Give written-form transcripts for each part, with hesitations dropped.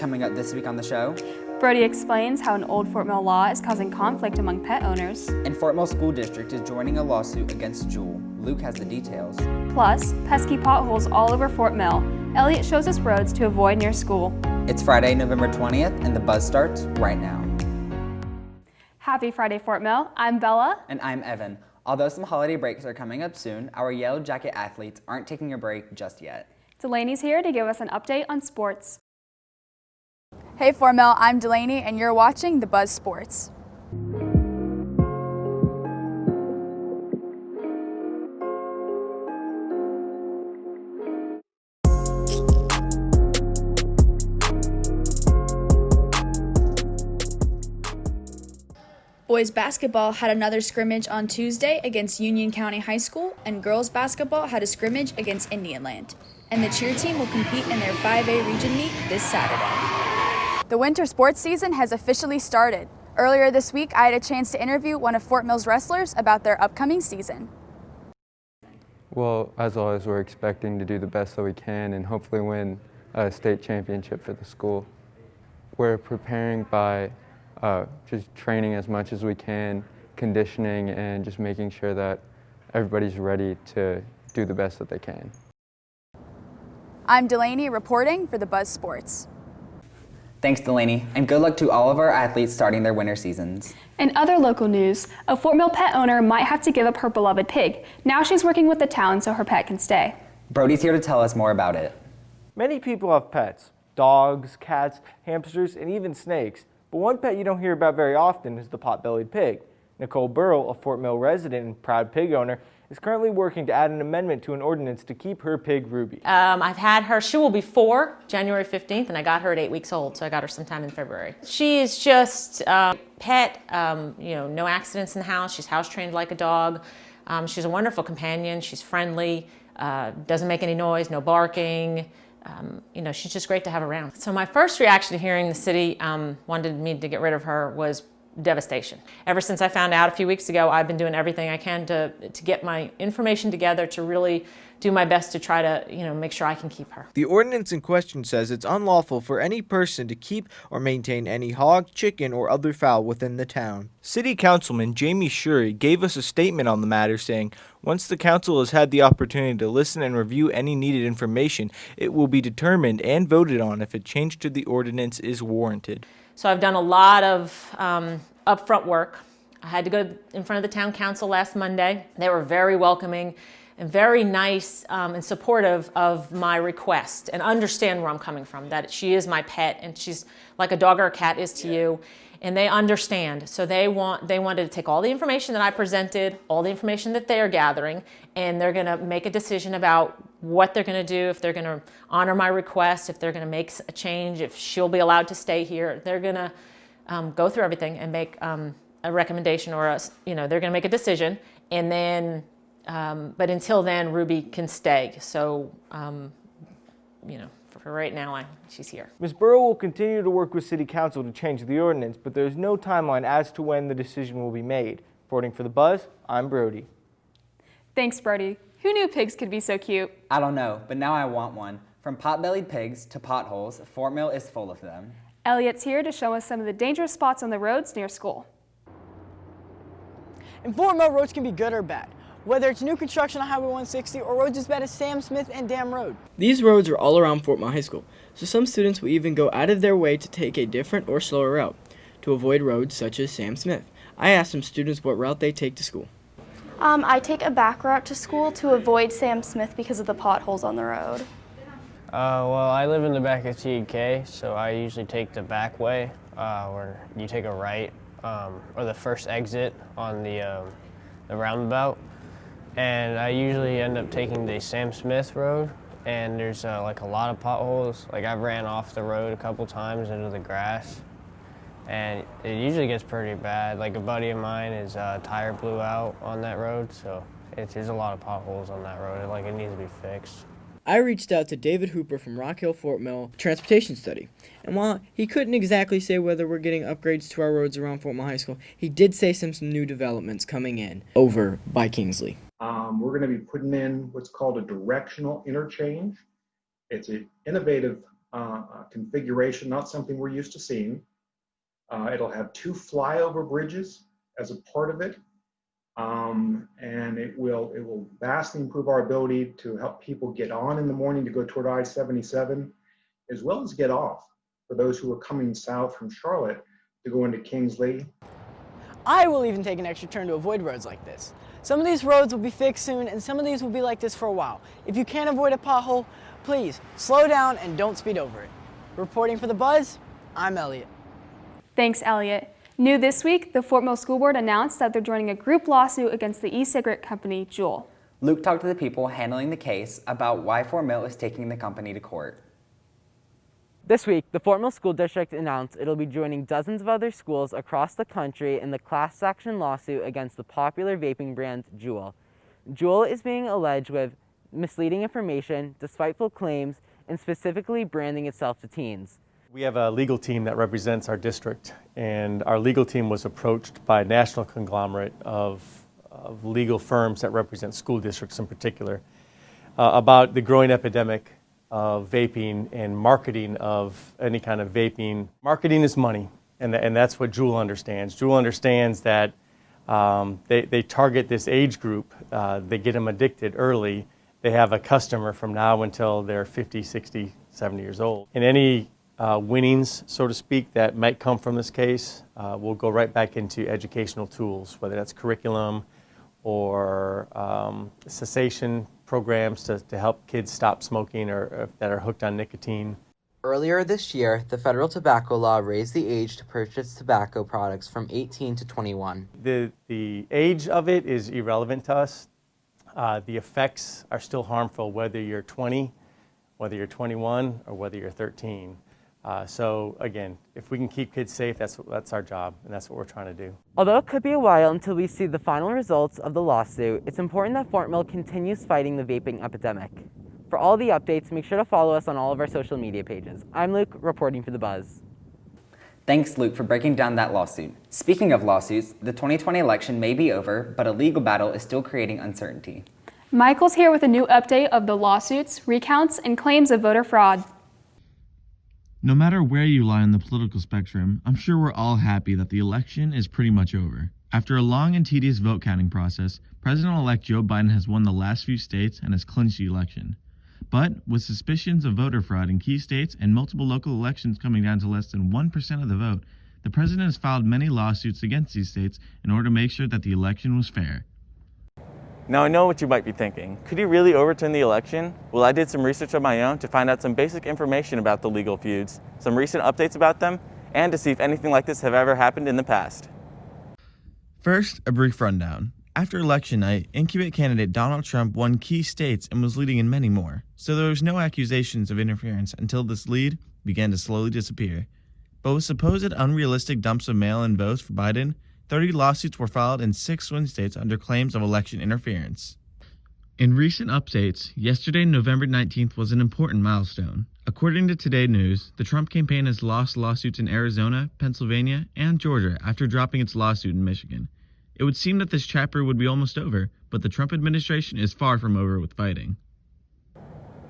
Coming up this week on the show, Brody explains how an old Fort Mill law is causing conflict among pet owners. and Fort Mill School District is joining a lawsuit against Jewel. Luke has the details. Plus, pesky potholes all over Fort Mill. Elliot shows us roads to avoid near school. It's Friday, November 20th, and the buzz starts right now. Happy Friday, Fort Mill. I'm Bella. And I'm Evan. Although some holiday breaks are coming up soon, our Yellow Jacket athletes aren't taking a break just yet. Delaney's here to give us an update on sports. Hey Fort Mill, I'm Delaney and you're watching The Buzz Sports. Boys basketball had another scrimmage on Tuesday against Union County High School, and girls basketball had a scrimmage against Indian Land. And the cheer team will compete in their 5A region meet this Saturday. The winter sports season has officially started. Earlier this week, I had a chance to interview one of Fort Mill's wrestlers about their upcoming season. Well, as always, we're expecting to do the best that we can and hopefully win a state championship for the school. We're preparing by just training as much as we can, conditioning, and just making sure that everybody's ready to do the best that they can. I'm Delaney reporting for The Buzz Sports. Thanks, Delaney, and good luck to all of our athletes starting their winter seasons. In other local news, a Fort Mill pet owner might have to give up her beloved pig. Now she's working with the town so her pet can stay. Brody's here to tell us more about it. Many people have pets, dogs, cats, hamsters, and even snakes. But one pet you don't hear about very often is the pot-bellied pig. Nicole Burrell, a Fort Mill resident and proud pig owner, is currently working to add an amendment to an ordinance to keep her pig Ruby. I've had her, she will be 4 January 15th, and I got her at 8 weeks old, so I got her sometime in February. She is just pet, no accidents in the house. She's house trained like a dog. She's a wonderful companion. She's friendly, doesn't make any noise, no barking. She's just great to have around. So my first reaction to hearing the city wanted me to get rid of her was devastation. Ever since I found out a few weeks ago, I've been doing everything I can to get my information together to really do my best to try to, make sure I can keep her. The ordinance in question says it's unlawful for any person to keep or maintain any hog, chicken, or other fowl within the town. City Councilman Jamie Shuri gave us a statement on the matter saying, once the council has had the opportunity to listen and review any needed information, it will be determined and voted on if a change to the ordinance is warranted. So I've done a lot of upfront work. I had to go in front of the town council last Monday. They were very welcoming and very nice and supportive of my request and understand where I'm coming from, that she is my pet and she's like a dog or a cat is to you. And they understand. So they wanted to take all the information that I presented, all the information that they are gathering, and they're going to make a decision about what they're going to do, if they're going to honor my request, if they're going to make a change, if she'll be allowed to stay here. They're going to go through everything and make a recommendation or they're going to make a decision. And then, but until then, Ruby can stay. So, for right now, she's here. Ms. Burrow will continue to work with City Council to change the ordinance, but there's no timeline as to when the decision will be made. Reporting for The Buzz, I'm Brody. Thanks, Brody. Who knew pigs could be so cute? I don't know, but now I want one. From pot-bellied pigs to potholes, Fort Mill is full of them. Elliot's here to show us some of the dangerous spots on the roads near school. In Fort Mill, roads can be good or bad, whether it's new construction on Highway 160 or roads as bad as Sam Smith and Dam Road. These roads are all around Fort Mill High School, so some students will even go out of their way to take a different or slower route to avoid roads such as Sam Smith. I asked some students what route they take to school. I take a back route to school to avoid Sam Smith because of the potholes on the road. Well, I live in the back of TK, so I usually take the back way, where you take a right, or the first exit on the roundabout. And I usually end up taking the Sam Smith road, and there's a lot of potholes. Like I've ran off the road a couple times into the grass, and it usually gets pretty bad. Like a buddy of mine, his tire blew out on that road, so there's a lot of potholes on that road. It needs to be fixed. I reached out to David Hooper from Rock Hill Fort Mill Transportation Study, and while he couldn't exactly say whether we're getting upgrades to our roads around Fort Mill High School, he did say some new developments coming in over by Kingsley. We're going to be putting in what's called a directional interchange. It's an innovative configuration, not something we're used to seeing. It'll have 2 flyover bridges as a part of it. And it will vastly improve our ability to help people get on in the morning to go toward I-77, as well as get off for those who are coming south from Charlotte to go into Kingsley. I will even take an extra turn to avoid roads like this. Some of these roads will be fixed soon, and some of these will be like this for a while. If you can't avoid a pothole, please slow down and don't speed over it. Reporting for The Buzz, I'm Elliot. Thanks, Elliot. New this week, the Fort Mill School Board announced that they're joining a group lawsuit against the e-cigarette company Juul. Luke talked to the people handling the case about why Fort Mill is taking the company to court. This week, the Fort Mill School District announced it'll be joining dozens of other schools across the country in the class action lawsuit against the popular vaping brand Juul. Juul is being alleged with misleading information, despiteful claims, and specifically branding itself to teens. We have a legal team that represents our district, and our legal team was approached by a national conglomerate of legal firms that represent school districts in particular about the growing epidemic of vaping and marketing of any kind of vaping. Marketing is money, and that's what Juul understands. Juul understands that they target this age group. They get them addicted early. They have a customer from now until they're 50, 60, 70 years old. And any winnings, so to speak, that might come from this case will go right back into educational tools, whether that's curriculum or cessation programs to help kids stop smoking or that are hooked on nicotine. Earlier this year, the federal tobacco law raised the age to purchase tobacco products from 18 to 21. The age of it is irrelevant to us. The effects are still harmful whether you're 20, whether you're 21, or whether you're 13. So again, if we can keep kids safe, that's our job, and that's what we're trying to do. Although it could be a while until we see the final results of the lawsuit, it's important that Fort Mill continues fighting the vaping epidemic. For all the updates, make sure to follow us on all of our social media pages. I'm Luke, reporting for The Buzz. Thanks, Luke, for breaking down that lawsuit. Speaking of lawsuits, the 2020 election may be over, but a legal battle is still creating uncertainty. Michael's here with a new update of the lawsuits, recounts, and claims of voter fraud. No matter where you lie on the political spectrum, I'm sure we're all happy that the election is pretty much over. After a long and tedious vote counting process, President-elect Joe Biden has won the last few states and has clinched the election. But with suspicions of voter fraud in key states and multiple local elections coming down to less than 1% of the vote, the president has filed many lawsuits against these states in order to make sure that the election was fair. Now I know what you might be thinking. Could he really overturn the election? Well, I did some research of my own to find out some basic information about the legal feuds, some recent updates about them, and to see if anything like this have ever happened in the past. First, a brief rundown. After election night, incumbent candidate Donald Trump won key states and was leading in many more, so there was no accusations of interference until this lead began to slowly disappear. But with supposed unrealistic dumps of mail-in votes for Biden, 30 lawsuits were filed in 6 swing states under claims of election interference. In recent updates, yesterday, November 19th, was an important milestone. According to Today News, the Trump campaign has lost lawsuits in Arizona, Pennsylvania, and Georgia after dropping its lawsuit in Michigan. It would seem that this chapter would be almost over, but the Trump administration is far from over with fighting.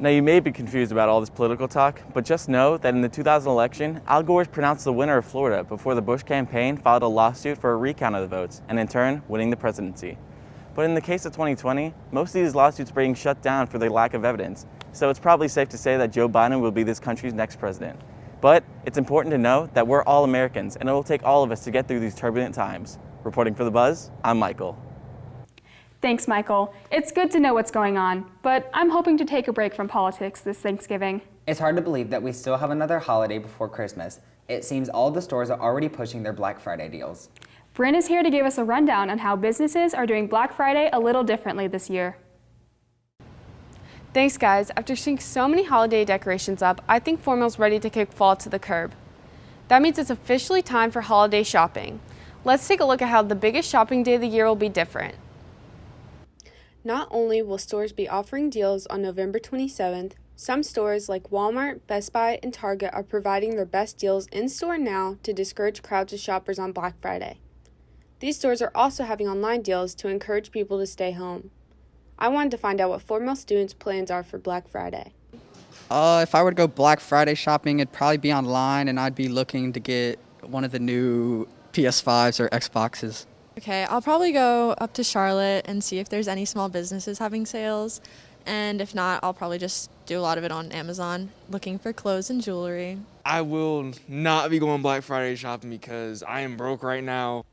Now you may be confused about all this political talk, but just know that in the 2000 election, Al Gore was pronounced the winner of Florida before the Bush campaign filed a lawsuit for a recount of the votes, and in turn, winning the presidency. But in the case of 2020, most of these lawsuits are being shut down for their lack of evidence, so it's probably safe to say that Joe Biden will be this country's next president. But it's important to know that we're all Americans, and it will take all of us to get through these turbulent times. Reporting for The Buzz, I'm Michael. Thanks, Michael. It's good to know what's going on, but I'm hoping to take a break from politics this Thanksgiving. It's hard to believe that we still have another holiday before Christmas. It seems all the stores are already pushing their Black Friday deals. Bryn is here to give us a rundown on how businesses are doing Black Friday a little differently this year. Thanks, guys. After seeing so many holiday decorations up, I think Fort Mill's ready to kick fall to the curb. That means it's officially time for holiday shopping. Let's take a look at how the biggest shopping day of the year will be different. Not only will stores be offering deals on November 27th, some stores like Walmart, Best Buy, and Target are providing their best deals in-store now to discourage crowds of shoppers on Black Friday. These stores are also having online deals to encourage people to stay home. I wanted to find out what Fort Mill students' plans are for Black Friday. If I were to go Black Friday shopping, it'd probably be online, and I'd be looking to get one of the new PS5s or Xboxes. Okay, I'll probably go up to Charlotte and see if there's any small businesses having sales. And if not, I'll probably just do a lot of it on Amazon, looking for clothes and jewelry. I will not be going Black Friday shopping because I am broke right now.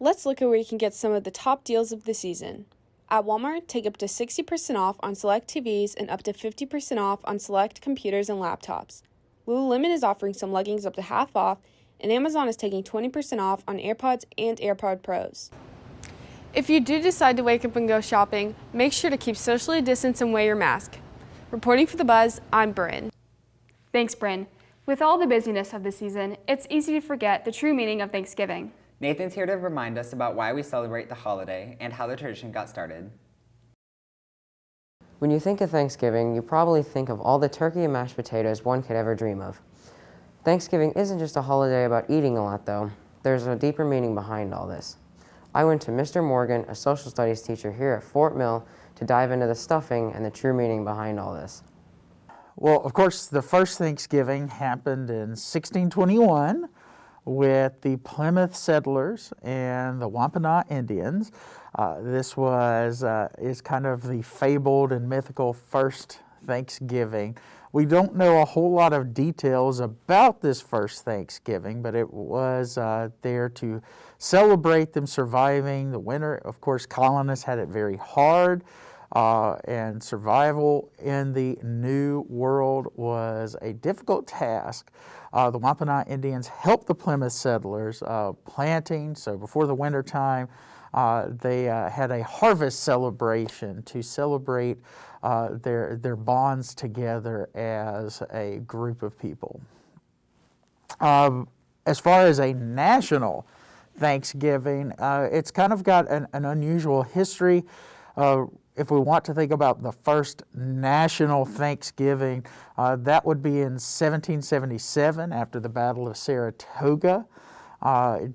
Let's look at where you can get some of the top deals of the season. At Walmart, take up to 60% off on select TVs and up to 50% off on select computers and laptops. Lululemon is offering some leggings up to half off, and Amazon is taking 20% off on AirPods and AirPod Pros. If you do decide to wake up and go shopping, make sure to keep socially distanced and wear your mask. Reporting for The Buzz, I'm Bryn. Thanks, Bryn. With all the busyness of the season, it's easy to forget the true meaning of Thanksgiving. Nathan's here to remind us about why we celebrate the holiday and how the tradition got started. When you think of Thanksgiving, you probably think of all the turkey and mashed potatoes one could ever dream of. Thanksgiving isn't just a holiday about eating a lot, though. There's a deeper meaning behind all this. I went to Mr. Morgan, a social studies teacher here at Fort Mill, to dive into the stuffing and the true meaning behind all this. Well, of course, the first Thanksgiving happened in 1621 with the Plymouth settlers and the Wampanoag Indians. This is kind of the fabled and mythical first Thanksgiving. We don't know a whole lot of details about this first Thanksgiving, but it was there to celebrate them surviving the winter. Of course, colonists had it very hard, and survival in the New World was a difficult task. The Wampanoag Indians helped the Plymouth settlers planting, so before the winter time, they had a harvest celebration to celebrate their bonds together as a group of people. As far as a national Thanksgiving, it's kind of got an unusual history. If we want to think about the first national Thanksgiving, that would be in 1777 after the Battle of Saratoga.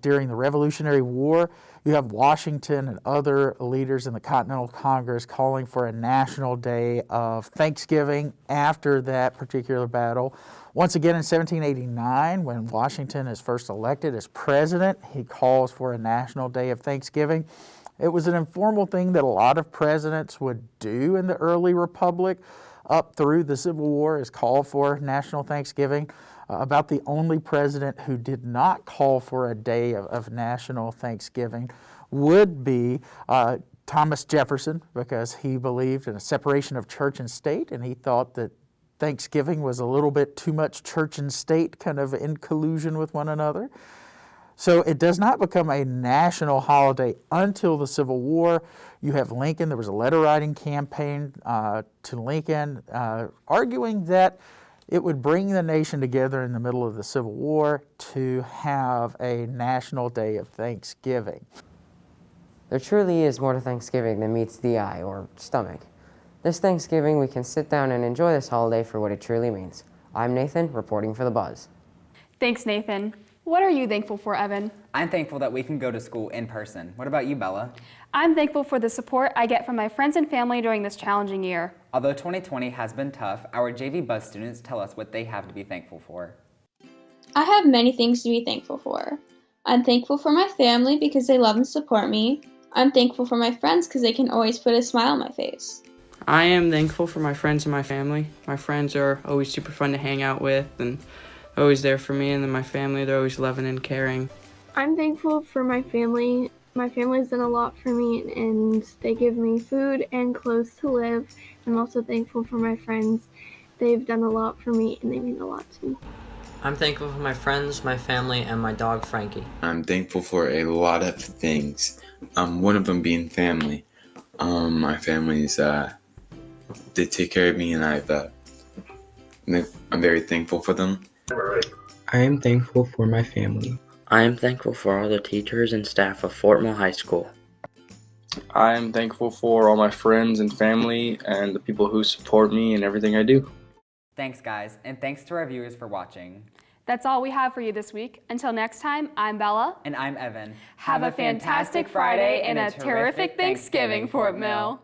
During the Revolutionary War, you have Washington and other leaders in the Continental Congress calling for a national day of Thanksgiving after that particular battle. Once again in 1789, when Washington is first elected as president, he calls for a national day of Thanksgiving. It was an informal thing that a lot of presidents would do in the early republic up through the Civil War, is call for national Thanksgiving. About the only president who did not call for a day of national Thanksgiving would be Thomas Jefferson, because he believed in a separation of church and state, and he thought that Thanksgiving was a little bit too much church and state kind of in collusion with one another. So it does not become a national holiday until the Civil War. You have Lincoln. There was a letter writing campaign to Lincoln arguing that it would bring the nation together in the middle of the Civil War to have a national day of Thanksgiving. There truly is more to Thanksgiving than meets the eye or stomach. This Thanksgiving, we can sit down and enjoy this holiday for what it truly means. I'm Nathan, reporting for The Buzz. Thanks, Nathan. What are you thankful for, Evan? I'm thankful that we can go to school in person. What about you, Bella? I'm thankful for the support I get from my friends and family during this challenging year. Although 2020 has been tough, our JV Buzz students tell us what they have to be thankful for. I have many things to be thankful for. I'm thankful for my family because they love and support me. I'm thankful for my friends because they can always put a smile on my face. I am thankful for my friends and my family. My friends are always super fun to hang out with and always there for me, and then my family, they're always loving and caring. I'm thankful for my family. My family's done a lot for me, and they give me food and clothes to live. I'm also thankful for my friends. They've done a lot for me, and they mean a lot to me. I'm thankful for my friends, my family, and my dog, Frankie. I'm thankful for a lot of things. One of them being family. My family's, they take care of me, and I'm very thankful for them. I am thankful for my family. I am thankful for all the teachers and staff of Fort Mill High School. I am thankful for all my friends and family and the people who support me in everything I do. Thanks, guys, and thanks to our viewers for watching. That's all we have for you this week. Until next time, I'm Bella. And I'm Evan. Have a fantastic Friday and a terrific Thanksgiving, Fort Mill.